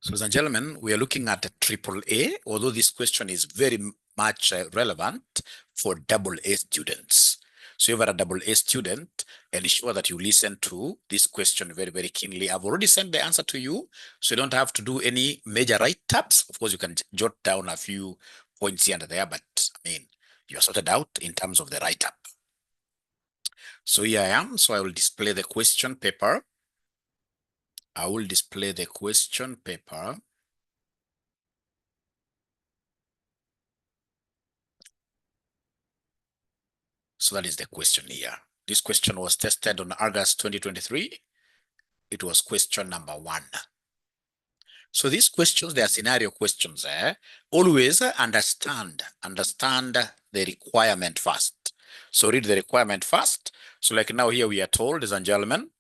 So, ladies and gentlemen, we are looking at a AAA, although this question is very much relevant for AA students. So if you're a AA student, ensure that you listen to this question very, very keenly. I've already sent the answer to you, so you don't have to do any major write-ups. Of course, you can jot down a few points here and there, but I mean, you're sorted out in terms of the write-up. So here I am. So I will display the question paper. I will display the question paper. So that is the question here. This question was tested on August 2023. It was question number 1. So these questions, they are scenario questions. Always understand the requirement first. So read the requirement first. So like now here we are told, ladies and gentlemen,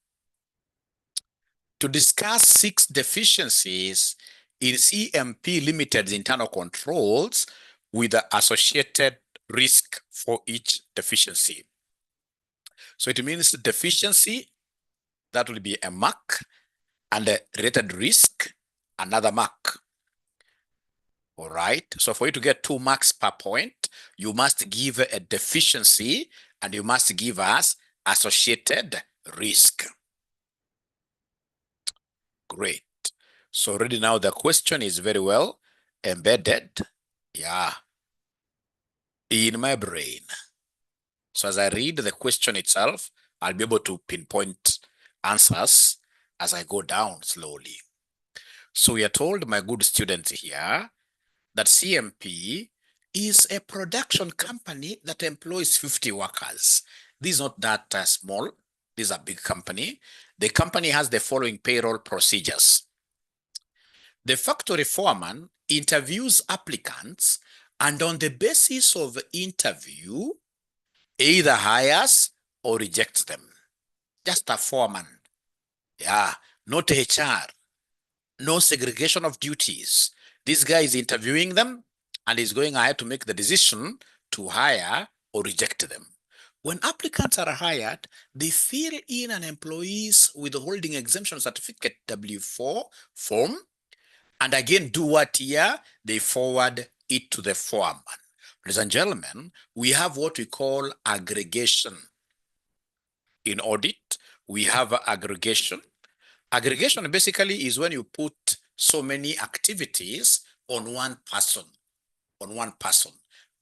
to discuss 6 deficiencies in CMP Limited's internal controls with the associated risk for each deficiency. So it means deficiency, that will be a mark, and the related risk, another mark. All right. So for you to get 2 marks per point, you must give a deficiency and you must give us associated risk. Great. So already now the question is very well embedded. Yeah. In my brain. So as I read the question itself, I'll be able to pinpoint answers as I go down slowly. So we are told, my good students here, that CMP is a production company that employs 50 workers. This is not that small. This is a big company. The company has the following payroll procedures. The factory foreman interviews applicants and on the basis of interview, either hires or rejects them. Just a foreman. Yeah, not HR. No segregation of duties. This guy is interviewing them and is going ahead to make the decision to hire or reject them. When applicants are hired, they fill in an employee's withholding exemption certificate W4 form, and again do what here? They forward it to the foreman. Ladies and gentlemen, we have what we call aggregation. In audit, we have aggregation. Aggregation basically is when you put so many activities on one person,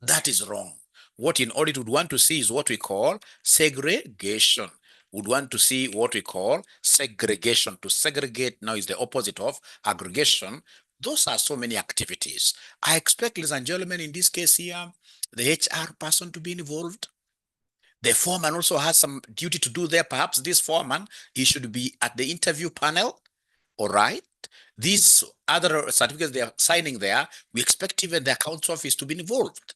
That is wrong. What in audit would want to see is what we call segregation. Would want to see what we call segregation. To segregate now is the opposite of aggregation. Those are so many activities. I expect, ladies and gentlemen, in this case here, the HR person to be involved. The foreman also has some duty to do there. Perhaps this foreman, he should be at the interview panel. All right. These other certificates they are signing there, we expect even the accounts office to be involved.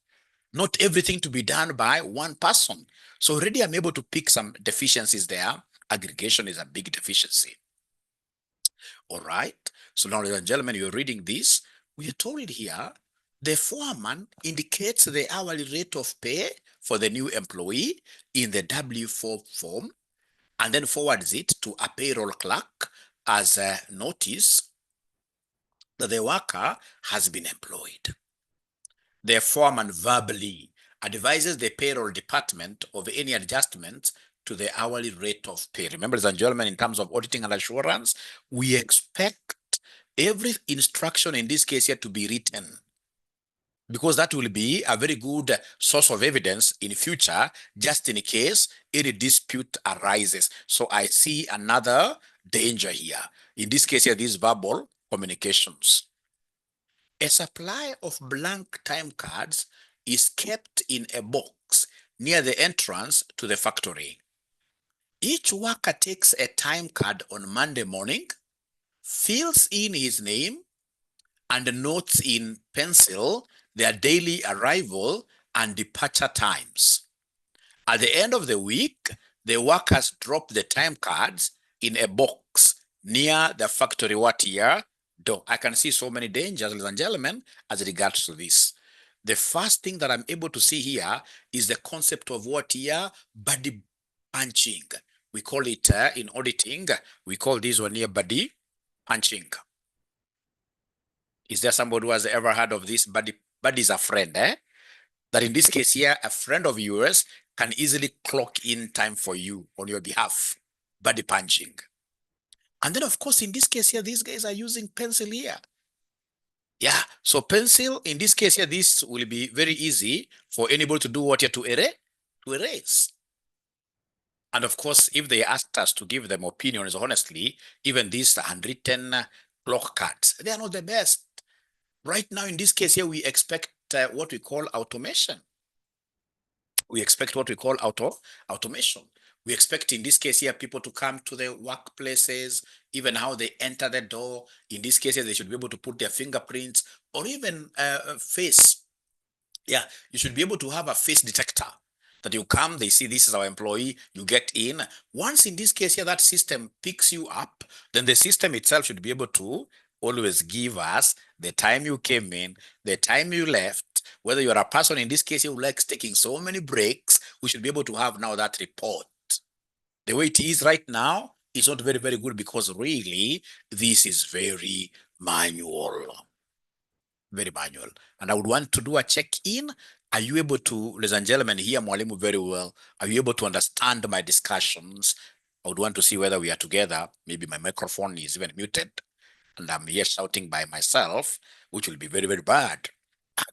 Not everything to be done by one person. So already I'm able to pick some deficiencies there. Aggregation is a big deficiency. All right. So now, ladies and gentlemen, you're reading this. We are told here, the foreman indicates the hourly rate of pay for the new employee in the W4 form and then forwards it to a payroll clerk as a notice that the worker has been employed. The foreman verbally advises the payroll department of any adjustments to the hourly rate of pay. Remember, ladies and gentlemen, in terms of auditing and assurance, we expect every instruction in this case here to be written, because that will be a very good source of evidence in future, just in case any dispute arises. So I see another danger here. In this case here, these verbal communications. A supply of blank time cards is kept in a box near the entrance to the factory. Each worker takes a time card on Monday morning, fills in his name, and notes in pencil their daily arrival and departure times. At the end of the week, the workers drop the time cards in a box near the factory door. I can see so many dangers, ladies and gentlemen, as regards to this. The first thing that I'm able to see here is the concept of buddy punching. We call it in auditing, we call this one here buddy punching. Is there somebody who has ever heard of this? Buddy is a friend, eh? That in this case here, a friend of yours can easily clock in time for you on your behalf. Buddy punching. And then, of course, in this case here, these guys are using pencil here. Yeah, so pencil, in this case here, this will be very easy for anybody to do what here to erase. And of course, if they asked us to give them opinions, honestly, even these handwritten clock cards, they are not the best. Right now, in this case here, we expect what we call automation. We expect what we call automation. We expect in this case here people to come to the workplaces, even how they enter the door. In this case here, they should be able to put their fingerprints or even face. Yeah, you should be able to have a face detector that you come, they see this is our employee, you get in. Once in this case here, that system picks you up, then the system itself should be able to always give us the time you came in, the time you left, whether you're a person in this case who likes taking so many breaks, we should be able to have now that report. The way it is right now is not very, very good because really this is very manual. Very manual. And I would want to do a check-in. Are you able to, ladies and gentlemen, hear Mwalimu very well? Are you able to understand my discussions? I would want to see whether we are together. Maybe my microphone is even muted and I'm here shouting by myself, which will be very, very bad.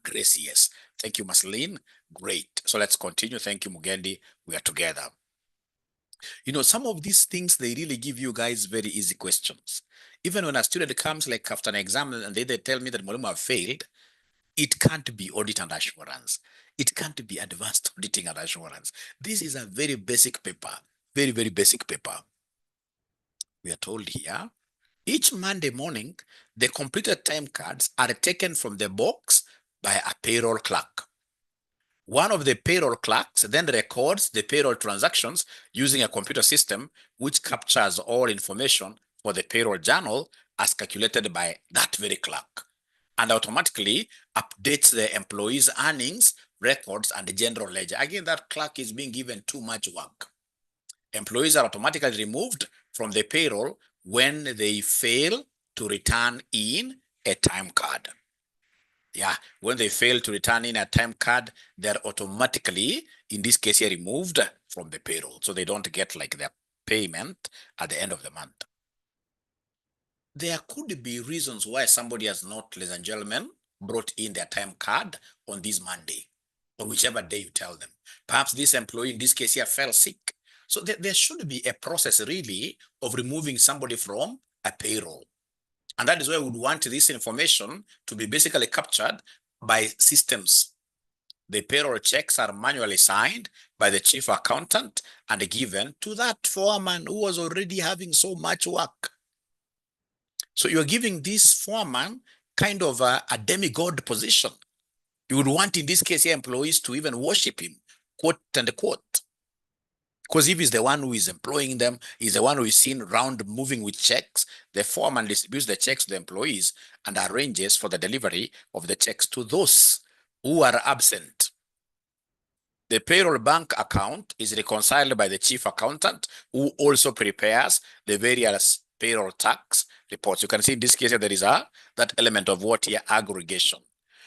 Grace, yes. Thank you, Marceline. Great. So let's continue. Thank you, Mugendi. We are together. You know, some of these things, they really give you guys very easy questions. Even when a student comes like after an exam and they tell me that Mwalimu have failed, it can't be audit and assurance. It can't be advanced auditing and assurance. This is a very basic paper, very, very basic paper. We are told here, each Monday morning, the completed time cards are taken from the box by a payroll clerk. One of the payroll clerks then records the payroll transactions using a computer system which captures all information for the payroll journal as calculated by that very clerk, and automatically updates the employee's earnings, records, and the general ledger. Again, that clerk is being given too much work. Employees are automatically removed from the payroll when they fail to return in a time card. Yeah, when they fail to return in a time card, they're automatically, in this case here, removed from the payroll. So they don't get like their payment at the end of the month. There could be reasons why somebody has not, ladies and gentlemen, brought in their time card on this Monday or whichever day you tell them. Perhaps this employee in this case here fell sick. So there should be a process really of removing somebody from a payroll. And that is why we would want this information to be basically captured by systems. The payroll checks are manually signed by the chief accountant and given to that foreman who was already having so much work. So you're giving this foreman kind of a demigod position. You would want, in this case, your employees to even worship him, quote and quote. Because if he's the one who is employing them, he's the one who is seen around moving with checks, the foreman distributes the checks to the employees and arranges for the delivery of the checks to those who are absent. The payroll bank account is reconciled by the chief accountant, who also prepares the various payroll tax reports. You can see in this case there is that element of what here, aggregation.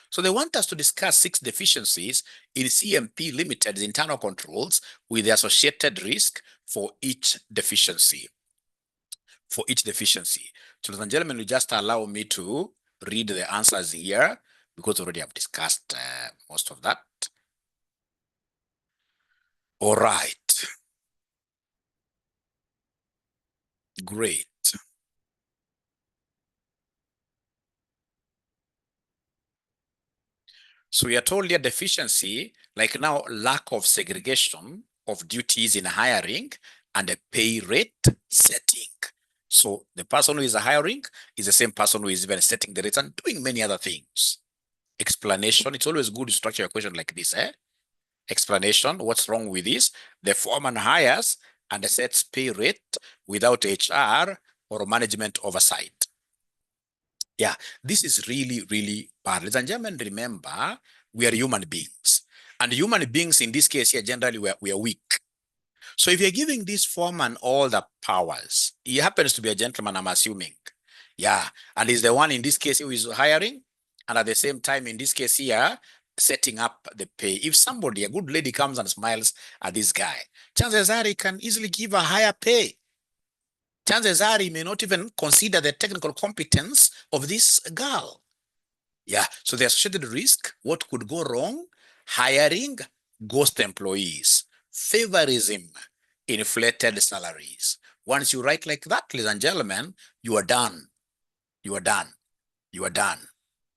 So they want us to discuss 6 deficiencies in CMP Limited's internal controls with the associated risk for each deficiency. So, ladies and gentlemen, you just allow me to read the answers here because already I've discussed most of that. All right. Great. So we are told here deficiency, like now lack of segregation of duties in hiring and a pay rate setting. So the person who is hiring is the same person who is even setting the rates and doing many other things. Explanation, it's always good to structure a question like this. Explanation, what's wrong with this? The foreman hires and sets pay rate without HR or management oversight. Yeah, this is really, really bad. Ladies and gentlemen, remember, we are human beings. And human beings in this case here, generally, we are weak. So if you're giving this foreman all the powers, he happens to be a gentleman, I'm assuming. Yeah, and is the one in this case who is hiring, and at the same time, in this case here, setting up the pay. If somebody, a good lady, comes and smiles at this guy, chances are he can easily give a higher pay. Chances are he may not even consider the technical competence of this girl. Yeah, so the associated risk, what could go wrong? Hiring ghost employees, favorism, inflated salaries. Once you write like that, ladies and gentlemen, you are done. You are done. You are done.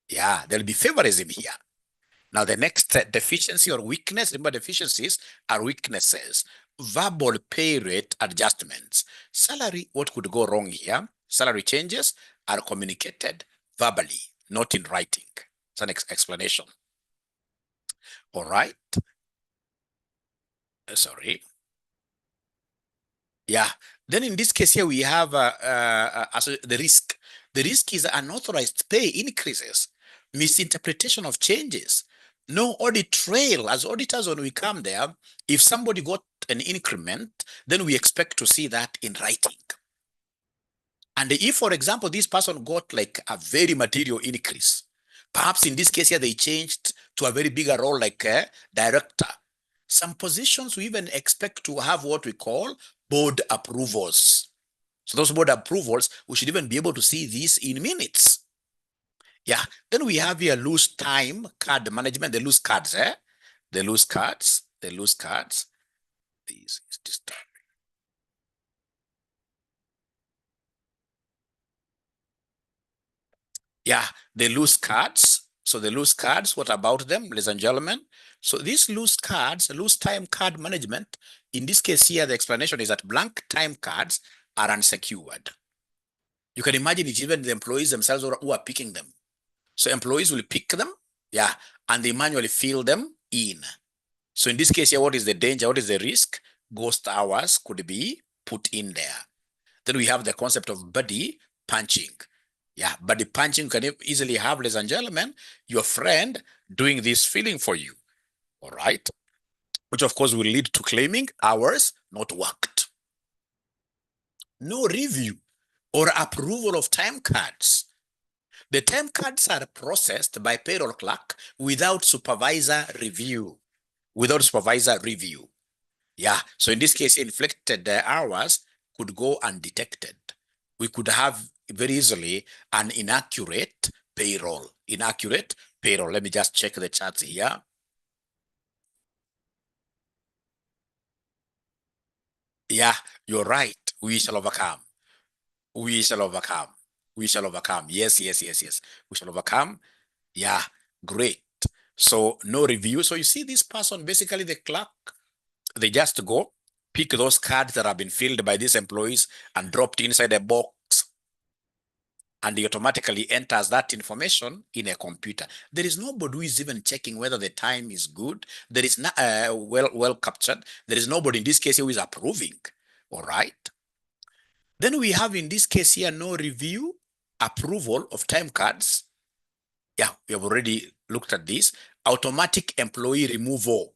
Yeah, there'll be favorism here. Now, the next deficiency or weakness, remember deficiencies are weaknesses. Verbal pay rate adjustments. Salary, what could go wrong here? Salary changes are communicated verbally, not in writing. It's an explanation. All right. Sorry. Yeah. Then in this case here, we have the risk. The risk is unauthorized pay increases, misinterpretation of changes, no audit trail. As auditors, when we come there, if somebody got an increment, then we expect to see that in writing. And if, for example, this person got like a very material increase, perhaps in this case here, they changed to a very bigger role like a director. Some positions we even expect to have what we call board approvals. So those board approvals, we should even be able to see this in minutes. Yeah, then we have here loose time card management, the loose cards, the loose cards, the loose cards. This is disturbing. Yeah, the loose cards. So the loose cards, what about them, ladies and gentlemen? So these loose cards, loose time card management, in this case here, the explanation is that blank time cards are unsecured. You can imagine it's even the employees themselves who are picking them. So employees will pick them, yeah, and they manually fill them in. So in this case here, what is the danger? What is the risk? Ghost hours could be put in there. Then we have the concept of buddy punching. Yeah, buddy punching can easily have, ladies and gentlemen, your friend doing this filling for you. All right. Which of course will lead to claiming hours not worked. No review or approval of time cards. The time cards are processed by payroll clerk without supervisor review. Without supervisor review. Yeah, so in this case, inflicted hours could go undetected. We could have very easily an inaccurate payroll. Inaccurate payroll. Let me just check the charts here. Yeah, you're right. We shall overcome. We shall overcome. We shall overcome. Yes, yes, yes, yes. We shall overcome. Yeah, great. So no review. So you see this person, basically the clerk, they just go pick those cards that have been filled by these employees and dropped inside a box, and he automatically enters that information in a computer. There is nobody who is even checking whether the time is good. There is not well captured. There is nobody in this case who is approving. All right. Then we have in this case here no review, approval of time cards. Yeah, we have already looked at this. Automatic employee removal.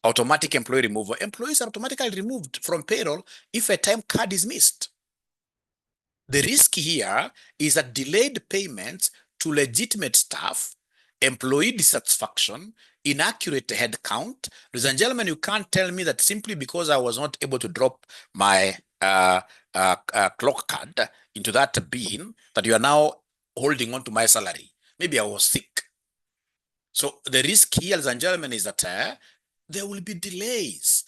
Automatic employee removal. Employees are automatically removed from payroll if a time card is missed. The risk here is that delayed payments to legitimate staff, employee dissatisfaction, inaccurate head count. Ladies and gentlemen, you can't tell me that simply because I was not able to drop my clock card into that bin that you are now holding on to my salary. Maybe I was sick. So the risk here, ladies and gentlemen, is that there will be delays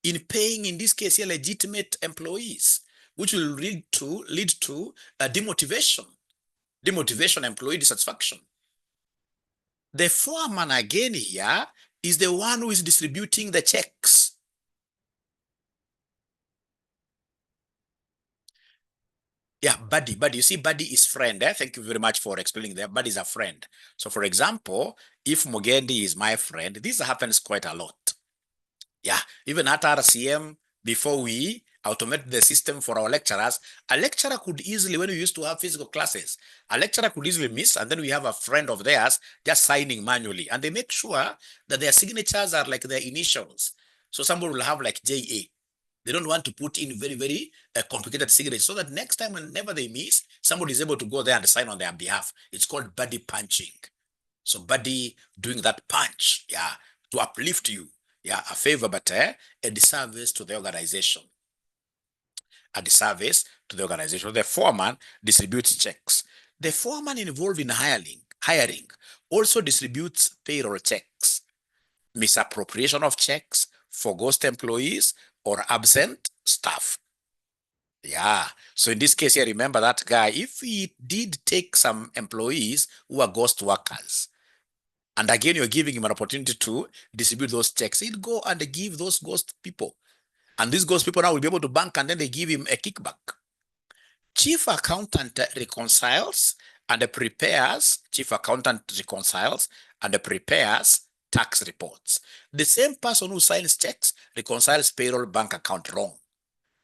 in paying, in this case here, legitimate employees, which will lead to demotivation, employee dissatisfaction. The foreman again here is the one who is distributing the checks. Yeah, buddy. You see, buddy is friend. Thank you very much for explaining that. Buddy is a friend. So for example, if Mugendi is my friend, this happens quite a lot. Yeah, even at RCM, before we automate the system for our lecturers, a lecturer could easily, when we used to have physical classes, a lecturer could easily miss, and then we have a friend of theirs just signing manually, and they make sure that their signatures are like their initials. So somebody will have like JA. They don't want to put in very, very complicated signatures so that next time, whenever they miss, somebody is able to go there and sign on their behalf. It's called buddy punching. So buddy doing that punch, yeah, to uplift you, yeah, a favor, but a disservice to the organization. A disservice to the organization. The foreman distributes checks. The foreman involved in hiring also distributes payroll checks, misappropriation of checks for ghost employees or absent staff. Yeah. So in this case here, remember that guy, if he did take some employees who are ghost workers, and again, you're giving him an opportunity to distribute those checks, he'd go and give those ghost people. And these ghost people now will be able to bank, and then they give him a kickback. Chief accountant reconciles and prepares, tax reports. The same person who signs checks reconciles payroll bank account wrong.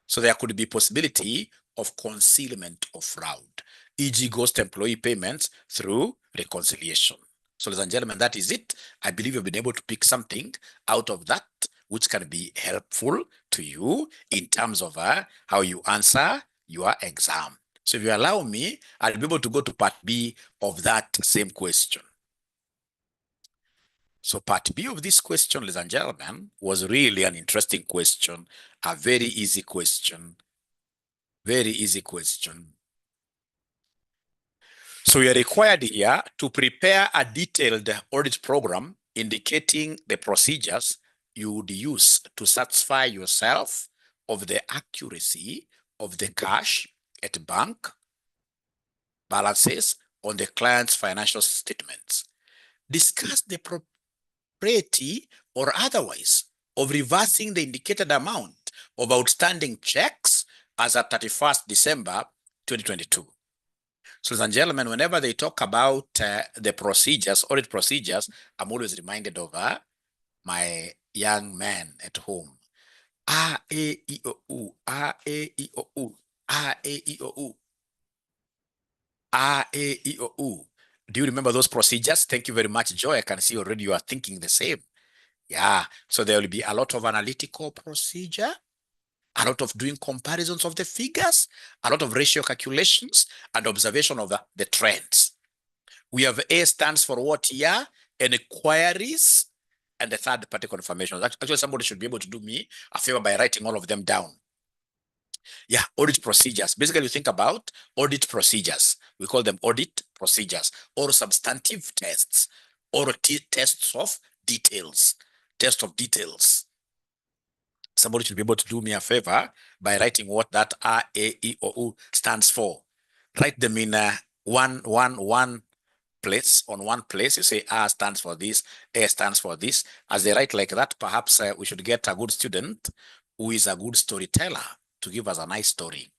So there could be possibility of concealment of fraud, e.g. ghost employee payments through reconciliation. So ladies and gentlemen, that is it. I believe you've been able to pick something out of that which can be helpful to you in terms of how you answer your exam. So if you allow me, I'll be able to go to part B of that same question. So part B of this question, ladies and gentlemen, was really an interesting question, a very easy question. Very easy question. So we are required here to prepare a detailed audit program indicating the procedures you would use to satisfy yourself of the accuracy of the cash at bank balances on the client's financial statements. Discuss the propriety or otherwise of reversing the indicated amount of outstanding checks as at 31st December 2022. So, ladies and gentlemen, whenever they talk about the procedures, audit procedures, I'm always reminded of my young man at home. A, E, I, O, U, A, E, I, O, U, A, E, I, O, U, A, E, I, O, U. Do you remember those procedures? Thank you very much, Joy. I can see already you are thinking the same. Yeah, so there will be a lot of analytical procedure, a lot of doing comparisons of the figures, a lot of ratio calculations, and observation of the trends. We have A stands for what here? Inquiries, and the third party confirmation. Actually, somebody should be able to do me a favor by writing all of them down. Yeah, audit procedures. Basically, you think about audit procedures. We call them audit procedures or substantive tests or tests of details. Test of details. Somebody should be able to do me a favor by writing what that R, A, E, O, U stands for. Write them in one place. On one place, you say R stands for this, A stands for this. As they write like that, perhaps we should get a good student who is a good storyteller to give us a nice story.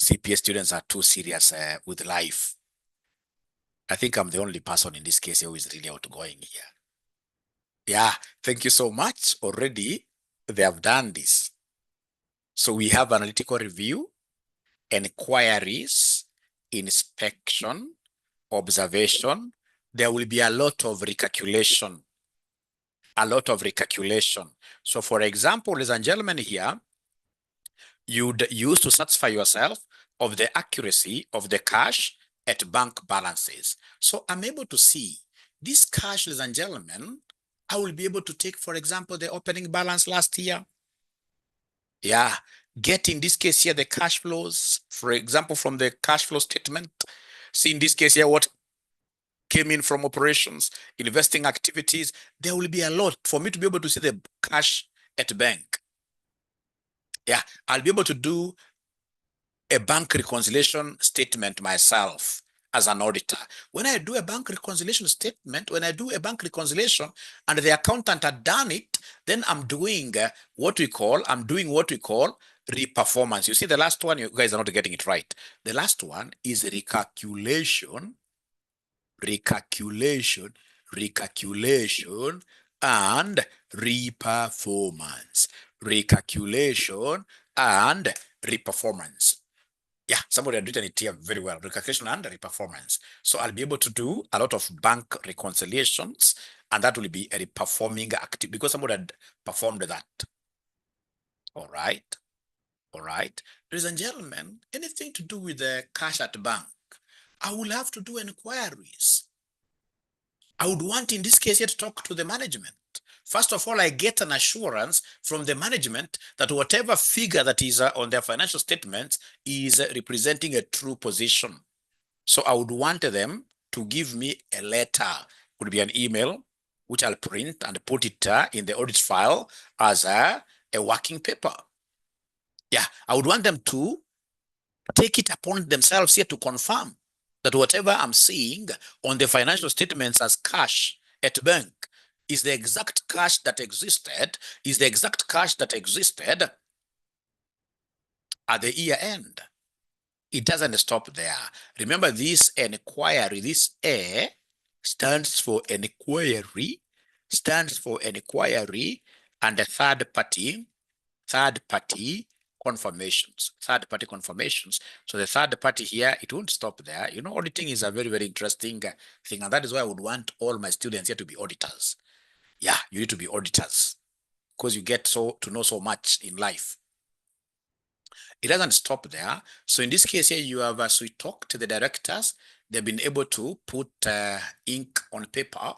CPA students are too serious with life. I think I'm the only person in this case who is really outgoing here. Yeah, thank you so much. Already, they have done this. So we have analytical review, inquiries, inspection, observation. There will be a lot of recalculation. So for example, ladies and gentlemen here, you'd use to satisfy yourself of the accuracy of the cash at bank balances. So I'm able to see this cash, ladies and gentlemen, I will be able to take, for example, the opening balance last year. Yeah, get in this case here the cash flows, for example, from the cash flow statement. See in this case here what came in from operations, investing activities. There will be a lot for me to be able to see the cash at bank. Yeah, I'll be able to do a bank reconciliation statement myself as an auditor. When I do a bank reconciliation statement, when I do a bank reconciliation and the accountant had done it, then I'm doing what we call reperformance. You see the last one, you guys are not getting it right. The last one is recalculation, and reperformance. Recalculation and reperformance. Yeah, somebody had written it here very well. Recalculation and reperformance. So I'll be able to do a lot of bank reconciliations and that will be a performing activity because somebody had performed that. All right. All right. Ladies and gentlemen, anything to do with the cash at bank, I will have to do inquiries. I would want in this case here to talk to the management. First of all, I get an assurance from the management that whatever figure that is on their financial statements is representing a true position. So I would want them to give me a letter, could be an email, which I'll print and put it in the audit file as a working paper. Yeah, I would want them to take it upon themselves here to confirm that whatever I'm seeing on the financial statements as cash at bank is the exact cash that existed, at the year end. It doesn't stop there. Remember this inquiry, this A stands for inquiry, and the third party confirmations. So the third party here, it won't stop there. You know, auditing is a very, very interesting thing. And that is why I would want all my students here to be auditors. Yeah, you need to be auditors because you get to know so much in life. It doesn't stop there. So in this case here, you have, as we talked to the directors, they've been able to put ink on paper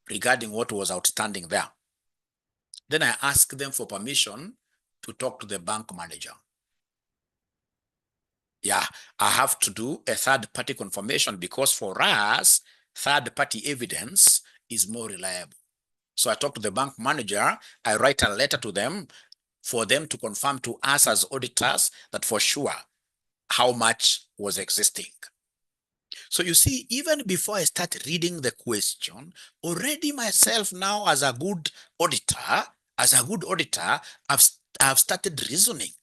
regarding what was outstanding there. Then I ask them for permission to talk to the bank manager. Yeah, I have to do a third-party confirmation because for us, third-party evidence is more reliable. So I talk to the bank manager, I write a letter to them for them to confirm to us as auditors that for sure how much was existing. So you see, even before I start reading the question, already myself now as a good auditor, I've started reasoning.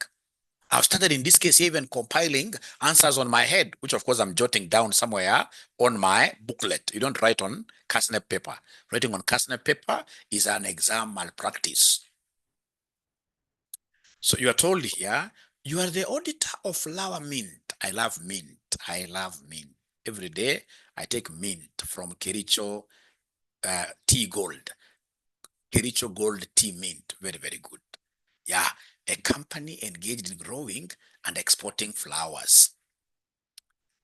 I've started in this case even compiling answers on my head, which of course I'm jotting down somewhere on my booklet. You don't write on cashnet paper. Writing on cashnet paper is an exam malpractice. So you are told here, you are the auditor of flour mint. I love mint. Every day I take mint from Kericho Tea Gold. Kericho Gold Tea Mint. Very, very good. Yeah, a company engaged in growing and exporting flowers.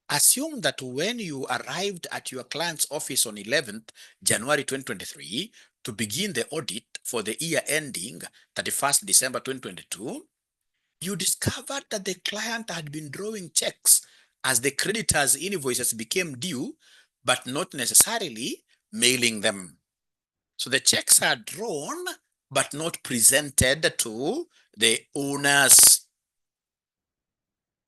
Assume that when you arrived at your client's office on 11th January 2023 to begin the audit for the year ending 31st December 2022, you discovered that the client had been drawing checks as the creditor's invoices became due, but not necessarily mailing them. So the checks are drawn, but not presented to the owners.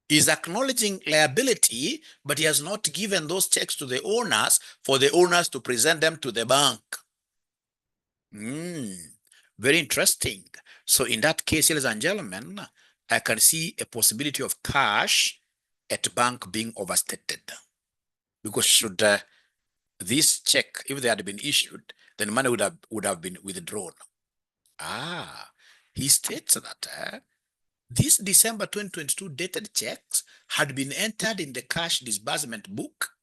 He's acknowledging liability, but he has not given those checks to the owners for the owners to present them to the bank. Very interesting. So in that case, ladies and gentlemen, I can see a possibility of cash at bank being overstated. Because should this check, if they had been issued, then money would have been withdrawn. He states that these December 2022 dated checks had been entered in the cash disbursement book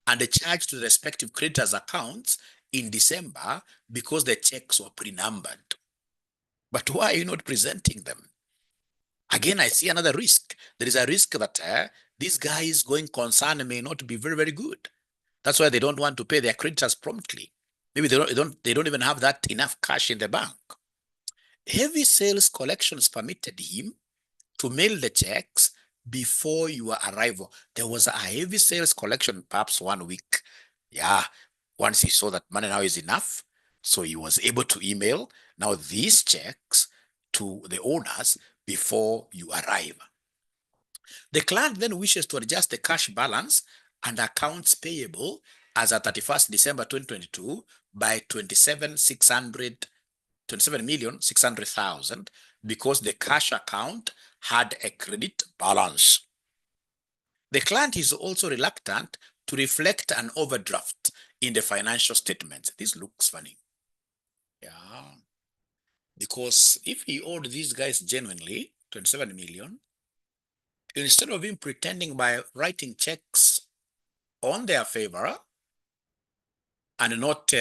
and charged to the respective creditors' accounts in December because the checks were pre-numbered. But why are you not presenting them? Again, I see another risk. There is a risk that these guys going concern may not be very, very good. That's why they don't want to pay their creditors promptly. Maybe they don't even have that enough cash in the bank. Heavy sales collections permitted him to mail the checks before your arrival. There was a heavy sales collection, perhaps 1 week. Yeah, once he saw that money now is enough, so he was able to email now these checks to the owners before you arrive. The client then wishes to adjust the cash balance and accounts payable as at 31st December 2022 by 27,600,000 because the cash account had a credit balance. The client is also reluctant to reflect an overdraft in the financial statements. This looks funny. Yeah. Because if he owed these guys genuinely 27 million, instead of him pretending by writing checks on their favor and not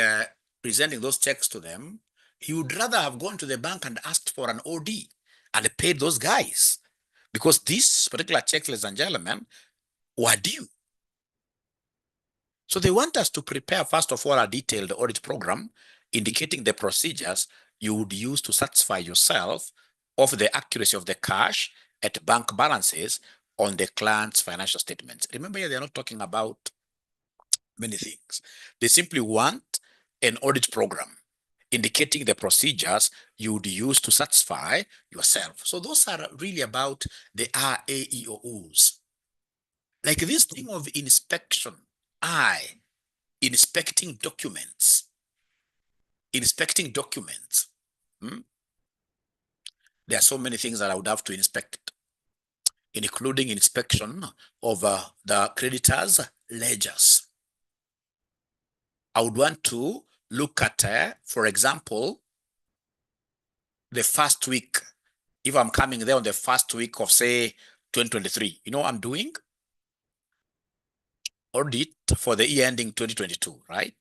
presenting those checks to them, he would rather have gone to the bank and asked for an OD and paid those guys, because these particular checks, ladies and gentlemen, were due. So they want us to prepare, first of all, a detailed audit program indicating the procedures you would use to satisfy yourself of the accuracy of the cash at bank balances on the client's financial statements. Remember here, they're not talking about many things. They simply want an audit program indicating the procedures you would use to satisfy yourself. So those are really about the RAEOs. Like this thing of inspection, inspecting documents. Inspecting documents. There are so many things that I would have to inspect, including inspection of the creditors' ledgers. I would want to look at, for example, the first week. If I'm coming there on the first week of, say, 2023, you know what I'm doing? Audit for the year ending 2022, right?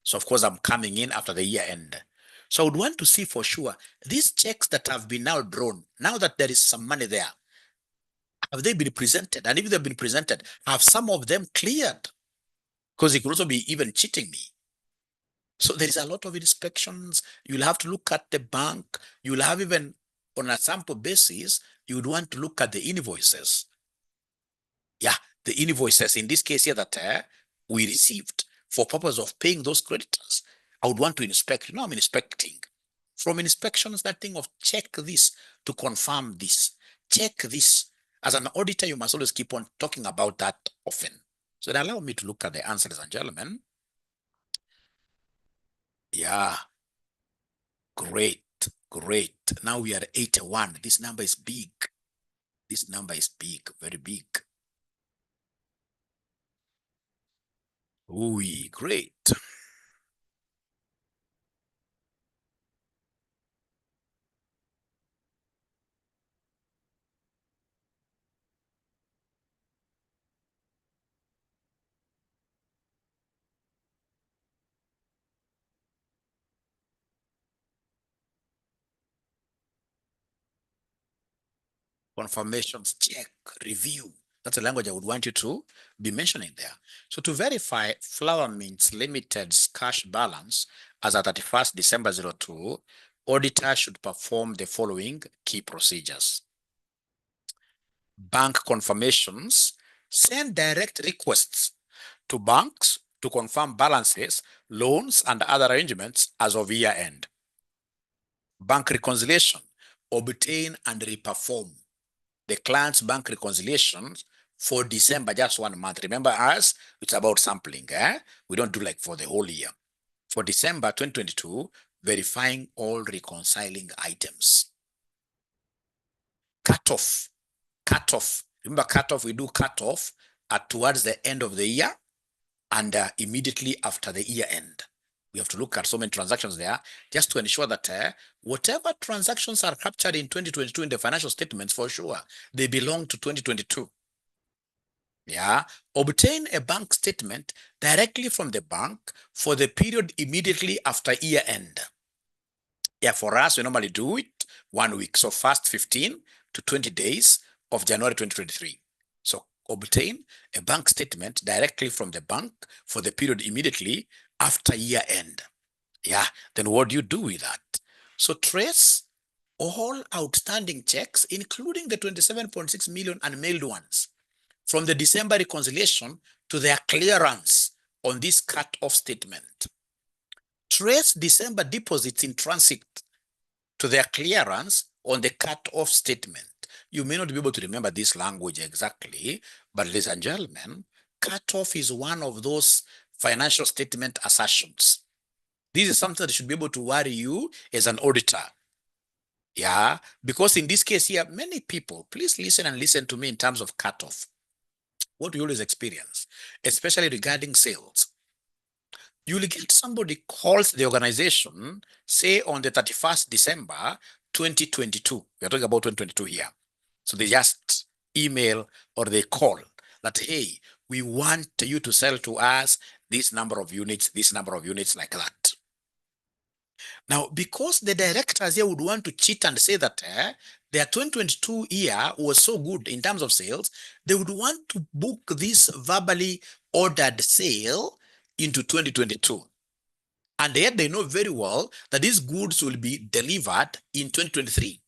So of course I'm coming in after the year end. So I would want to see for sure these checks that have been now drawn, now that there is some money there, have they been presented? And if they've been presented, have some of them cleared? Because it could also be even cheating me. So there is a lot of inspections. You'll have to look at the bank. You'll have, even on a sample basis, you would want to look at the invoices. Yeah, the invoices in this case here that we received for purpose of paying those creditors. I would want to inspect. I'm inspecting. From inspections, that thing of check this to confirm this, check this. As an auditor, you must always keep on talking about that often. So that allow me to look at the answers, and gentlemen. Yeah, great, great. Now we are 81. This number is big. This number is big, very big. Ooh, great. Confirmations, check, review. That's the language I would want you to be mentioning there. So to verify Flower Mint's Limited's cash balance as at 31st December 02, auditor should perform the following key procedures. Bank confirmations: send direct requests to banks to confirm balances, loans, and other arrangements as of year end. Bank reconciliation: obtain and reperform the client's bank reconciliations for December, just 1 month. Remember us, it's about sampling. We don't do like for the whole year. For December 2022, verifying all reconciling items. Cutoff. Remember cutoff, we do cutoff at towards the end of the year and immediately after the year end. We have to look at so many transactions there just to ensure that whatever transactions are captured in 2022 in the financial statements, for sure, they belong to 2022. Yeah, obtain a bank statement directly from the bank for the period immediately after year end. Yeah, for us, we normally do it 1 week. So first 15 to 20 days of January 2023. So obtain a bank statement directly from the bank for the period immediately after year end. Yeah, then what do you do with that? So trace all outstanding checks, including the 27.6 million unmailed ones, from the December reconciliation to their clearance on this cut-off statement. Trace December deposits in transit to their clearance on the cut-off statement. You may not be able to remember this language exactly, but ladies and gentlemen, cut-off is one of those financial statement assertions. This is something that should be able to worry you as an auditor. Yeah, because in this case here, many people, please listen and listen to me in terms of cutoff. What we always experience, especially regarding sales, you will get somebody calls the organization, say on the 31st December 2022. We're talking about 2022 here. So they just email or they call that, hey, we want you to sell to us this number of units, like that. Now, because the directors here would want to cheat and say that their 2022 year was so good in terms of sales, they would want to book this verbally ordered sale into 2022. And yet they know very well that these goods will be delivered in 2023.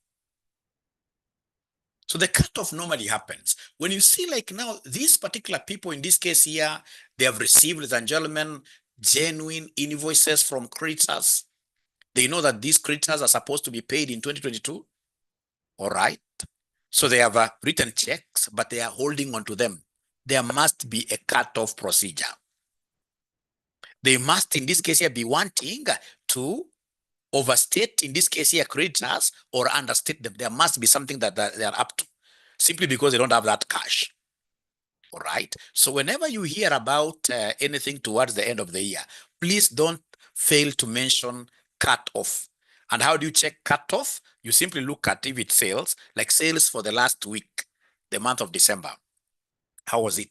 So the cutoff normally happens. When you see like now, these particular people in this case here, they have received, ladies and gentlemen, genuine invoices from creditors. They know that these creditors are supposed to be paid in 2022. All right. So they have written checks, but they are holding on to them. There must be a cutoff procedure. They must, in this case here, be wanting to overstate, in this case here, creditors or understate them. There must be something that they are up to, simply because they don't have that cash. All right. So whenever you hear about anything towards the end of the year, please don't fail to mention cut off. And how do you check cut off? You simply look at if it sales, like sales for the last week, the month of December. How was it?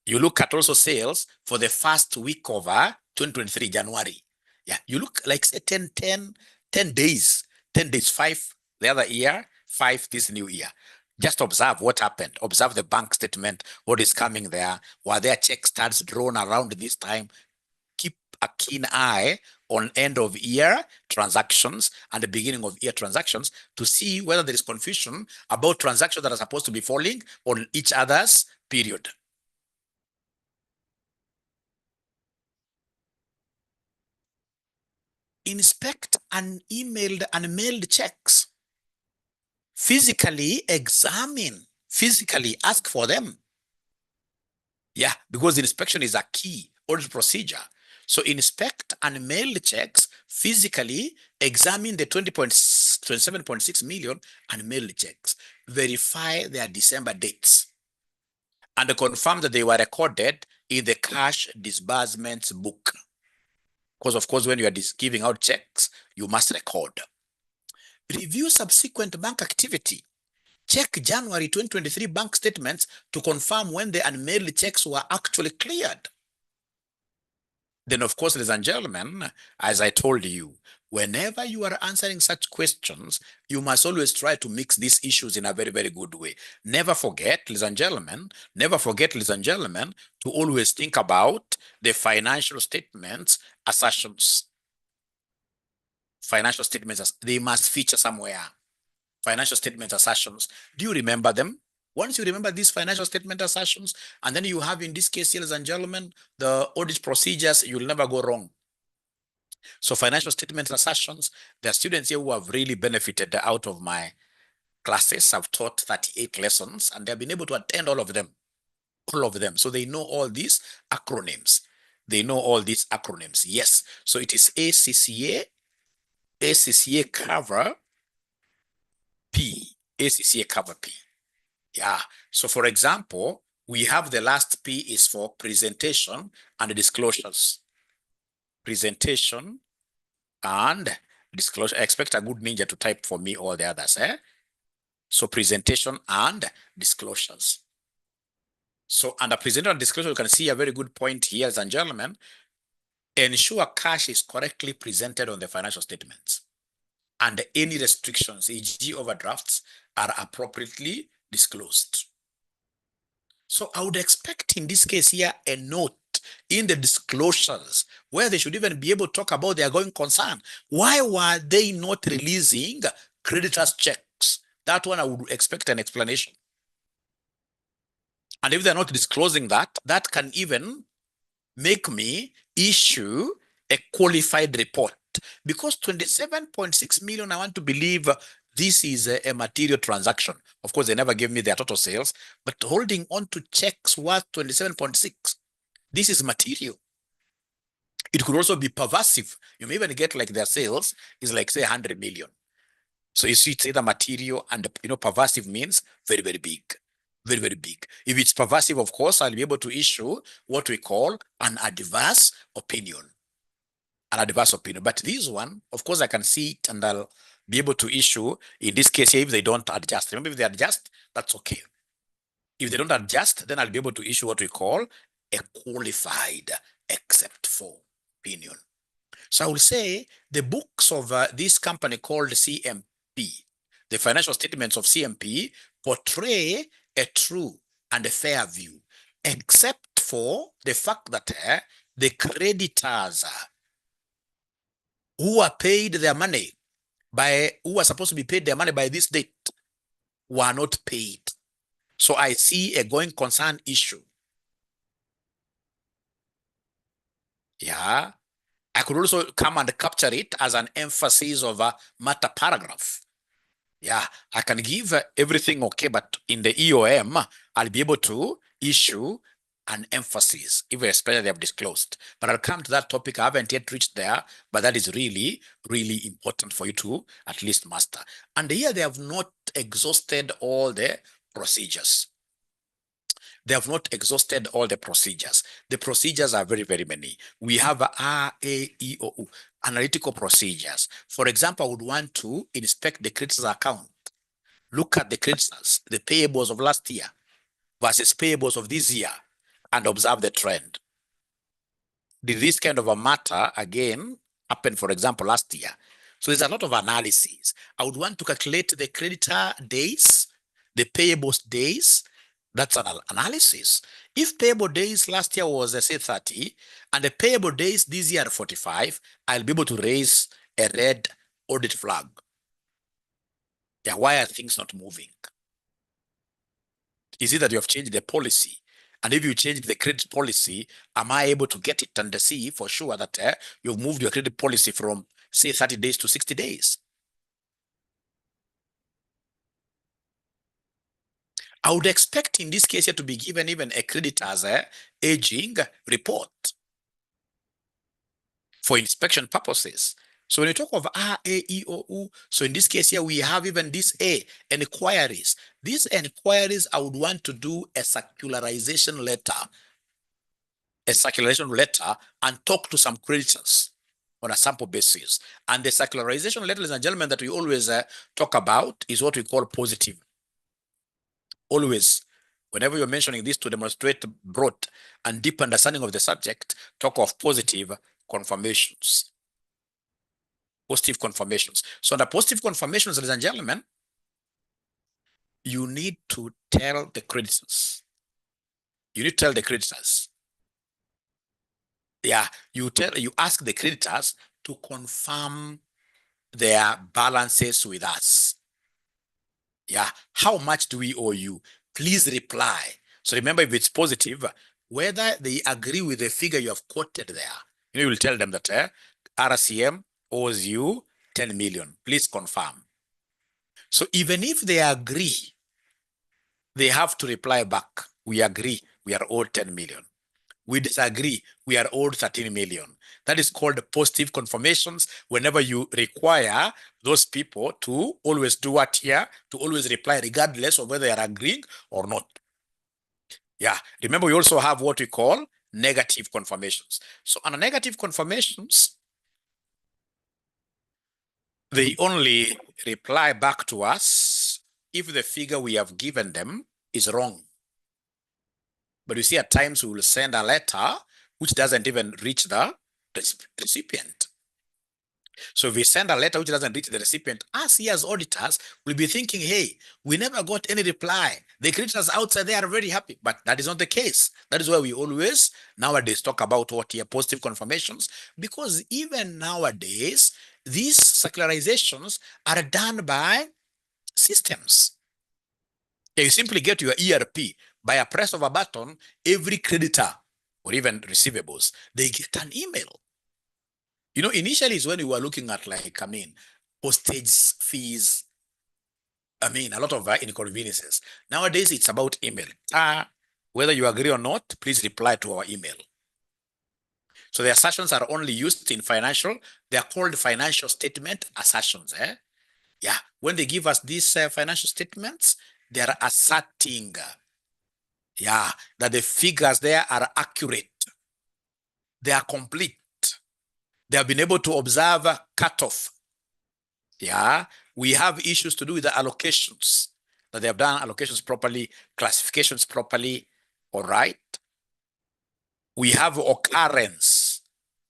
You look at also sales for the first week of 2023, January. Yeah, you look like say 10 days, 10 days, 5 the other year, 5 this new year. Just observe what happened. Observe the bank statement, what is coming there. Were there check stubs drawn around this time? Keep a keen eye on end of year transactions and the beginning of year transactions to see whether there is confusion about transactions that are supposed to be falling on each other's period. Inspect emailed and mailed checks. Physically examine, physically ask for them. Yeah, because the inspection is a key audit procedure. So inspect and mail checks, physically examine the 27.6 million and mail checks. Verify their December dates and confirm that they were recorded in the cash disbursements book. Because of course, when you are giving out checks, you must record. Review subsequent bank activity. Check January 2023 bank statements to confirm when the unmailed checks were actually cleared. Then, of course, ladies and gentlemen, as I told you, whenever you are answering such questions, you must always try to mix these issues in a very, very good way. Never forget, ladies and gentlemen, to always think about the financial statements assertions. Financial statements, they must feature somewhere. Financial statement assertions. Do you remember them? Once you remember these financial statement assertions, and then you have in this case, ladies and gentlemen, the audit procedures, you'll never go wrong. So financial statement assertions, there are students here who have really benefited out of my classes. I've taught 38 lessons and they've been able to attend all of them. All of them. So they know all these acronyms. They know all these acronyms. Yes. So it is ACCA, ACCA cover P, ACCA cover P. Yeah. So for example, we have the last P is for presentation and disclosures. Presentation and disclosure. I expect a good ninja to type for me all the others. So presentation and disclosures. So under presentation and disclosure, you can see a very good point here, ladies and gentlemen. Ensure cash is correctly presented on the financial statements. And any restrictions, e.g. overdrafts, are appropriately disclosed. So I would expect in this case here a note in the disclosures where they should even be able to talk about their going concern. Why were they not releasing creditors' checks? That one I would expect an explanation. And if they're not disclosing that, that can even make me issue a qualified report. Because 27.6 million, I want to believe this is a material transaction. Of course, they never gave me their total sales, but holding on to checks worth 27.6, this is material. It could also be pervasive. You may even get like their sales is like say 100 million. So you see, it's either material and pervasive means very, very big. Very, very big. If it's pervasive, of course, I'll be able to issue what we call an adverse opinion. An adverse opinion. But this one, of course, I can see it and I'll be able to issue, in this case, if they don't adjust. Remember, if they adjust, that's okay. If they don't adjust, then I'll be able to issue what we call a qualified except for opinion. So I will say the books of this company called CMP, the financial statements of CMP portray a true and a fair view, except for the fact that the creditors who are paid their money who are supposed to be paid their money by this date were not paid. So I see a going concern issue. Yeah. I could also come and capture it as an emphasis of a matter paragraph. Yeah, I can give everything okay, but in the EOM, I'll be able to issue an emphasis, even especially they have disclosed. But I'll come to that topic. I haven't yet reached there, but that is really, really important for you to at least master. And here they have not exhausted all the procedures. They have not exhausted all the procedures. The procedures are very, very many. We have RAEOU, analytical procedures. For example, I would want to inspect the creditors account. Look at the creditors, the payables of last year versus payables of this year, and observe the trend. Did this kind of a matter again happen, for example, last year? So there's a lot of analysis. I would want to calculate the creditor days, the payables days. That's an analysis. If payable days last year was, say, 30, and the payable days this year are 45, I'll be able to raise a red audit flag. Yeah, why are things not moving? Is it that you have changed the policy? And if you change the credit policy, am I able to get it and see for sure that you've moved your credit policy from, say, 30 days to 60 days? I would expect in this case here to be given even a creditor's aging report for inspection purposes. So when you talk of RAEOU, so in this case here, we have even this A, inquiries. These inquiries, I would want to do a circularization letter and talk to some creditors on a sample basis. And the circularization letter, ladies and gentlemen, that we always talk about is what we call positive. Always, whenever you're mentioning this to demonstrate broad and deep understanding of the subject, talk of positive confirmations. Positive confirmations. So the positive confirmations, ladies and gentlemen, you need to tell the creditors. You need to tell the creditors. Yeah, you ask the creditors to confirm their balances with us. Yeah, how much do we owe you? Please reply. So remember, if it's positive, whether they agree with the figure you have quoted there, you will tell them that RCM owes you 10 million. Please confirm. So even if they agree, they have to reply back. We agree, we are owed 10 million. We disagree, we are owed 13 million. That is called positive confirmations. Whenever you require those people to always do what here, to always reply regardless of whether they are agreeing or not. Yeah, remember we also have what we call negative confirmations. So on negative confirmations, they only reply back to us if the figure we have given them is wrong. But you see, at times we will send a letter which doesn't even reach the recipient. So if we send a letter which doesn't reach the recipient, us here as auditors will be thinking, hey, we never got any reply. The creditors outside there are very happy, but that is not the case. That is why we always nowadays talk about what here, positive confirmations, because even nowadays, these circularizations are done by systems. You simply get your ERP by a press of a button. Every creditor or even receivables, they get an email. You know, initially is when we were looking at postage fees. A lot of inconveniences. Nowadays, it's about email. Whether you agree or not, please reply to our email. So the assertions are only used in financial. They are called financial statement assertions. Yeah, when they give us these financial statements, they are asserting, that the figures there are accurate. They are complete. They have been able to observe cutoff. Yeah, we have issues to do with the allocations, that they have done allocations properly, classifications properly. All right. We have occurrence.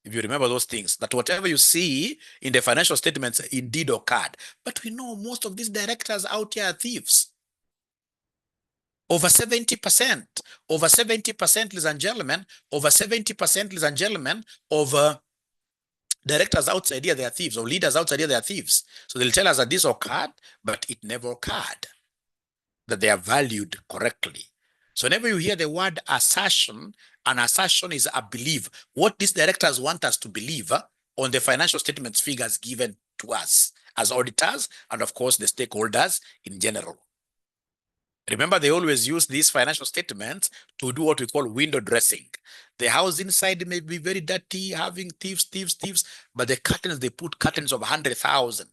If you remember those things, that whatever you see in the financial statements indeed occurred. But we know most of these directors out here are thieves. Over 70%, over 70%, ladies and gentlemen, over 70%, ladies and gentlemen, of directors outside here, they are thieves, or leaders outside here, they are thieves. So they'll tell us that this occurred, but it never occurred, that they are valued correctly. So whenever you hear the word assertion, an assertion is a belief. What these directors want us to believe on the financial statements figures given to us as auditors, and of course the stakeholders in general. Remember, they always use these financial statements to do what we call window dressing. The house inside may be very dirty, having thieves, but the curtains, they put curtains of 100,000.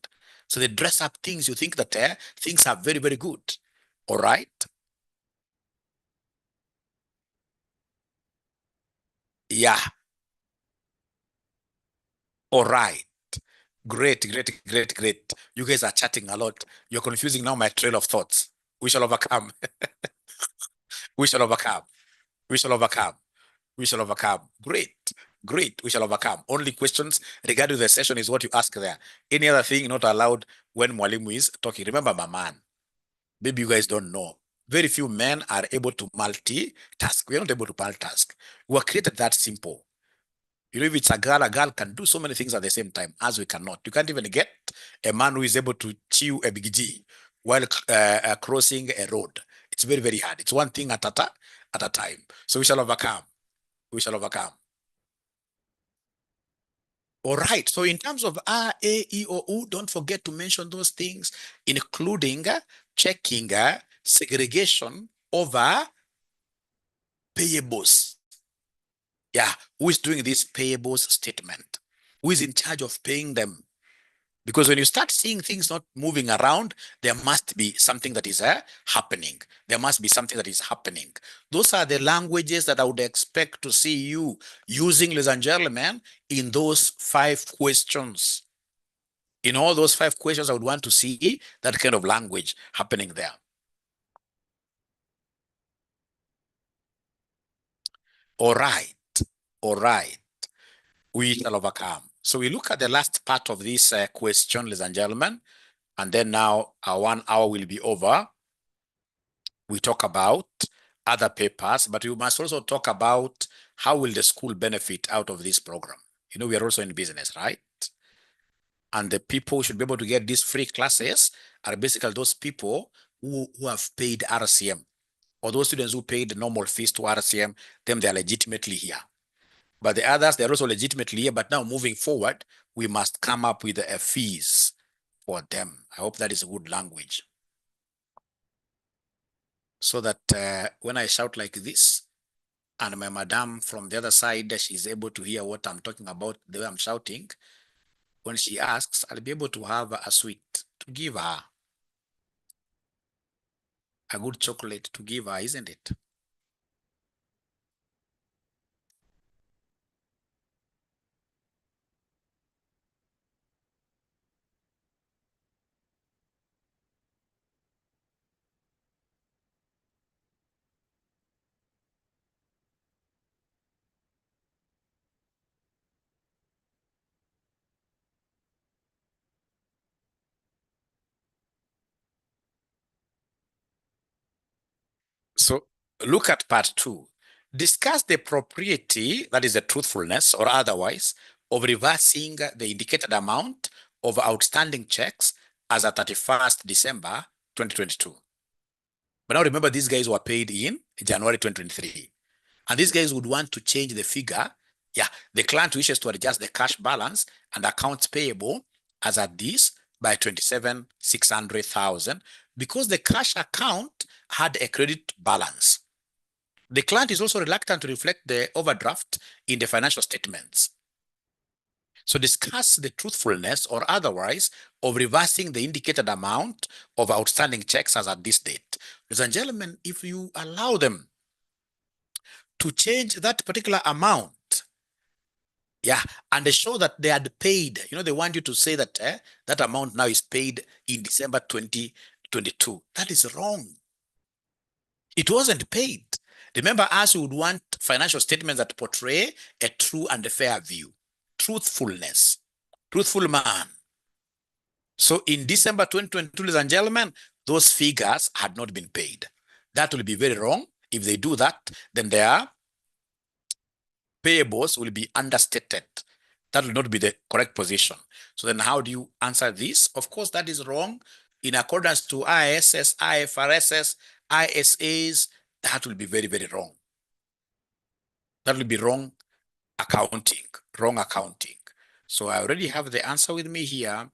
So they dress up things. You think that things are very, very good. All right. Yeah. All right. Great. You guys are chatting a lot. You're confusing now my trail of thoughts. We shall overcome. We shall overcome. We shall overcome. We shall overcome. Great. We shall overcome. Only questions regarding the session is what you ask there. Any other thing not allowed when Mwalimu is talking. Remember, my man, maybe you guys don't know. Very few men are able to multitask. We are not able to multitask. We were created that simple. You know, if it's a girl can do so many things at the same time as we cannot. You can't even get a man who is able to chew a big G while crossing a road. It's very, very hard. It's one thing at a time. So we shall overcome. We shall overcome. All right. So in terms of R, A, E, or U, don't forget to mention those things, including checking segregation over payables. Yeah. Who is doing this payables statement? Who is in charge of paying them? Because when you start seeing things not moving around, there must be something that is happening. There must be something that is happening. Those are the languages that I would expect to see you using, ladies and gentlemen, in those 5 questions. In all those 5 questions, I would want to see that kind of language happening there. All right. We shall overcome. So we look at the last part of this question, ladies and gentlemen, and then now our 1 hour will be over. We talk about other papers, but we must also talk about how will the school benefit out of this program. You know, we are also in business, right? And the people who should be able to get these free classes are basically those people who have paid RCM, or those students who paid the normal fees to RCM, them they are legitimately here. But the others, they're also legitimately here, but now moving forward, we must come up with a fees for them. I hope that is a good language. So that when I shout like this, and my madam from the other side, she's able to hear what I'm talking about, the way I'm shouting. When she asks, I'll be able to have a sweet to give her, a good chocolate to give her, isn't it? So look at part 2. Discuss the propriety, that is the truthfulness or otherwise, of reversing the indicated amount of outstanding checks as at 31st December 2022. But now remember, these guys were paid in January 2023. And these guys would want to change the figure. Yeah, the client wishes to adjust the cash balance and accounts payable as at this by 27,600,000 because the cash account had a credit balance. The client is also reluctant to reflect the overdraft in the financial statements. So discuss the truthfulness or otherwise of reversing the indicated amount of outstanding checks as at this date. Ladies and gentlemen, if you allow them to change that particular amount, yeah, and they show that they had paid, you know, they want you to say that that amount now is paid in December 2022. That is wrong. It wasn't paid. Remember, us would want financial statements that portray a true and a fair view. truthfulness. Truthful man. So in December 2022, ladies and gentlemen, those figures had not been paid. That will be very wrong. If they do that, then their payables will be understated. That will not be the correct position. So then how do you answer this? Of course, that is wrong. In accordance to ISS, IFRS, ISAs, that will be very, very wrong. That will be wrong accounting, wrong accounting. So I already have the answer with me here.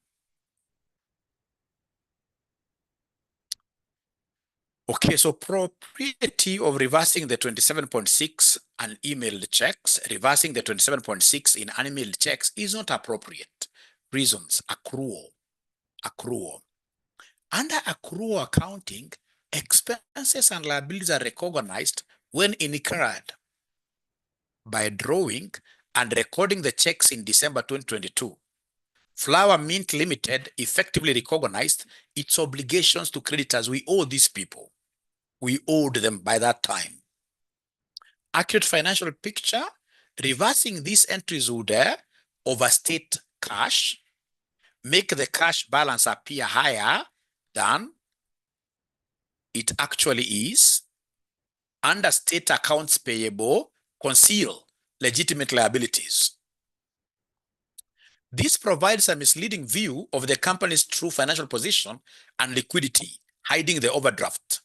Okay, so propriety of reversing the 27.6 unemailed checks, reversing the 27.6 in unemailed checks is not appropriate. Reasons: accrual. Under accrual accounting, expenses and liabilities are recognized when incurred by drawing and recording the checks in December 2022. Flour Mint Limited effectively recognized its obligations to creditors. We owe these people. We owed them by that time. Accurate financial picture, reversing these entries would overstate cash, make the cash balance appear higher than it actually is, understate accounts payable, conceal legitimate liabilities. This provides a misleading view of the company's true financial position and liquidity, hiding the overdraft.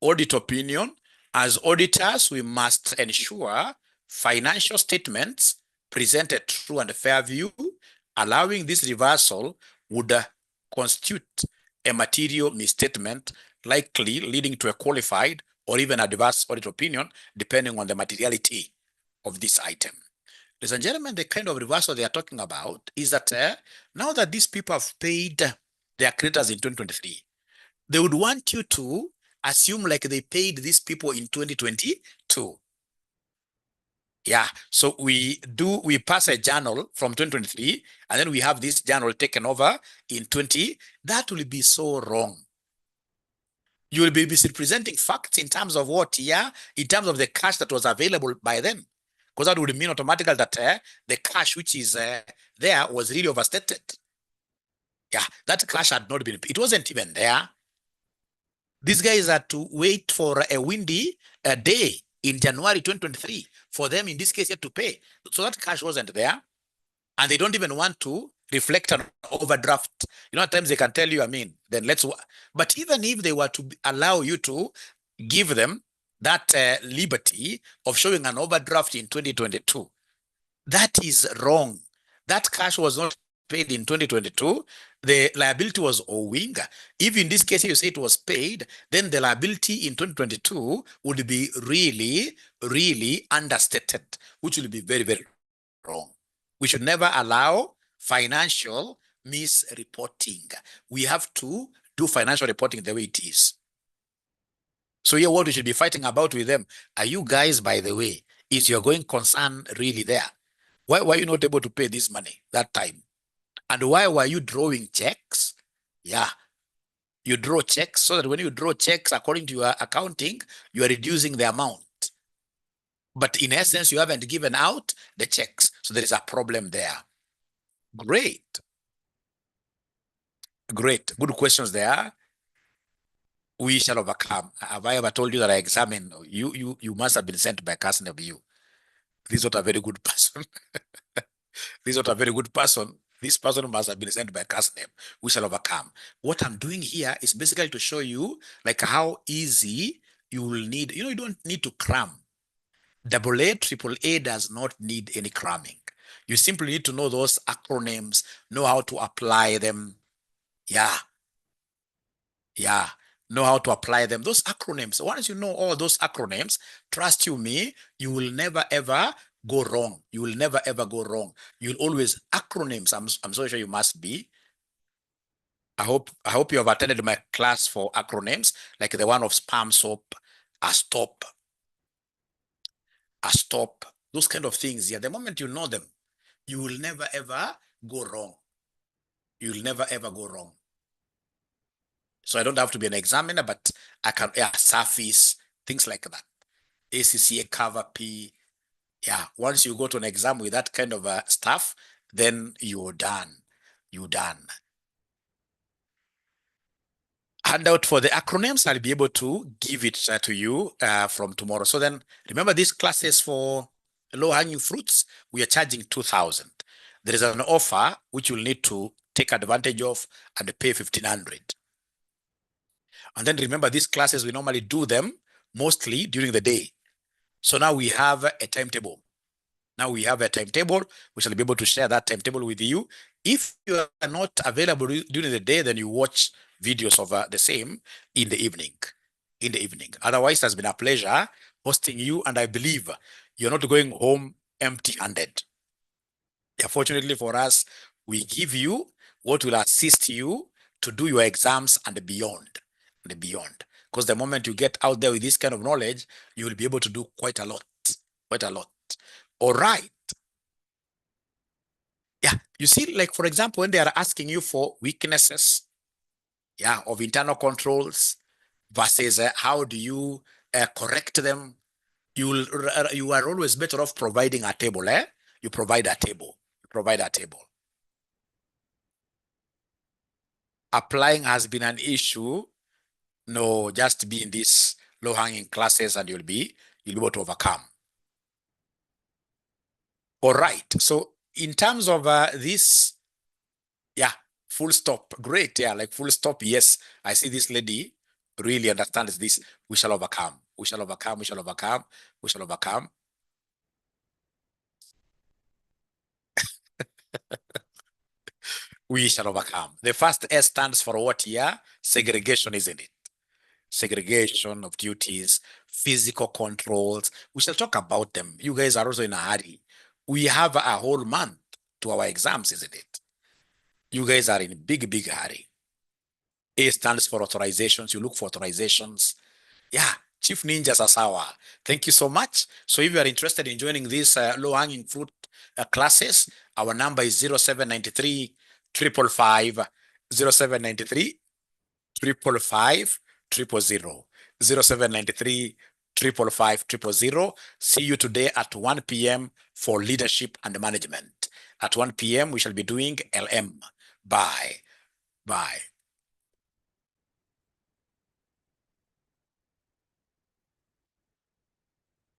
Audit opinion: as auditors, we must ensure financial statements present a true and fair view. Allowing this reversal would constitute a material misstatement, likely leading to a qualified or even adverse audit opinion, depending on the materiality of this item. Ladies and gentlemen, the kind of reversal they are talking about is that now that these people have paid their creditors in 2023, they would want you to assume like they paid these people in 2022. Yeah, so we pass a journal from 2023, and then we have this journal taken over in 20. That will be so wrong. You will be misrepresenting facts in terms of what? Yeah, in terms of the cash that was available by then. Because that would mean automatically that the cash which is there was really overstated. Yeah, that cash had not been, it wasn't even there. These guys had to wait for a windy day in January 2023 for them, in this case, to pay. So that cash wasn't there. And they don't even want to reflect an overdraft. You know, at times they can tell you, I mean, then let's, but even if they were to allow you to give them that liberty of showing an overdraft in 2022, that is wrong. That cash was not paid in 2022. The liability was owing. If in this case you say it was paid, then the liability in 2022 would be really, really understated, which will be very, very wrong. We should never allow financial misreporting. We have to do financial reporting the way it is. So here, what we should be fighting about with them: are you guys, by the way, is your going concern really there? Why were you not able to pay this money that time? And why were you drawing checks? Yeah, you draw checks so that when you draw checks according to your accounting, you are reducing the amount. But in essence, you haven't given out the checks. So there is a problem there. Great. Great. Good questions there. We shall overcome. Have I ever told you that I examine? You must have been sent by a cousin of you. This is not a very good person. This is not a very good person. This person must have been sent by a cousin name. We shall overcome. What I'm doing here is basically to show you like how easy you will need. You know, you don't need to cram. AA, AAA does not need any cramming. You simply need to know those acronyms, know how to apply them. Yeah. Yeah. Know how to apply them. Those acronyms, once you know all those acronyms, trust you me, you will never ever go wrong. You will never ever go wrong. You'll always acronyms. I'm so sure you must be. I hope you have attended my class for acronyms, like the one of spam soap, a stop, those kind of things. Yeah, the moment you know them, you will never ever go wrong. You will never ever go wrong. So I don't have to be an examiner, but I can, yeah, surface, things like that. ACCA cover P, Yeah, once you go to an exam with that kind of stuff, then you're done. You're done. Handout for the acronyms, I'll be able to give it to you from tomorrow. So then remember these classes for low hanging fruits, we are charging 2,000. There is an offer which you'll need to take advantage of and pay 1,500. And then remember these classes, we normally do them mostly during the day. So now we have a timetable. Now we have a timetable. We shall be able to share that timetable with you. If you are not available during the day, then you watch videos of the same in the evening. In the evening. Otherwise, it has been a pleasure hosting you, and I believe you're not going home empty-handed. Yeah, fortunately for us, we give you what will assist you to do your exams and beyond. And beyond. Because the moment you get out there with this kind of knowledge, you will be able to do quite a lot. Quite a lot. All right. Yeah, you see, like for example, when they are asking you for weaknesses, yeah, of internal controls versus how do you correct them, you are always better off providing a table. You provide a table. You provide a table. Applying has been an issue. No, just be in these low-hanging classes and you'll be able to overcome. All right. So in terms of this, yeah, full stop. Great. Yeah, like full stop. Yes, I see this lady really understands this. We shall overcome. We shall overcome. We shall overcome. We shall overcome. We shall overcome. The first S stands for what here? Segregation, isn't it? Segregation of duties, physical controls. We shall talk about them. You guys are also in a hurry. We have a whole month to our exams, isn't it? You guys are in a big, big hurry. A stands for authorizations. You look for authorizations. Yeah, Chief Ninja Sasawa. Thank you so much. So if you are interested in joining these low-hanging fruit classes, our number is 0793 555 0793 555 000 0793 555 000. See you today at 1 p.m. for leadership and management. At 1 p.m. we shall be doing LM. Bye. Bye.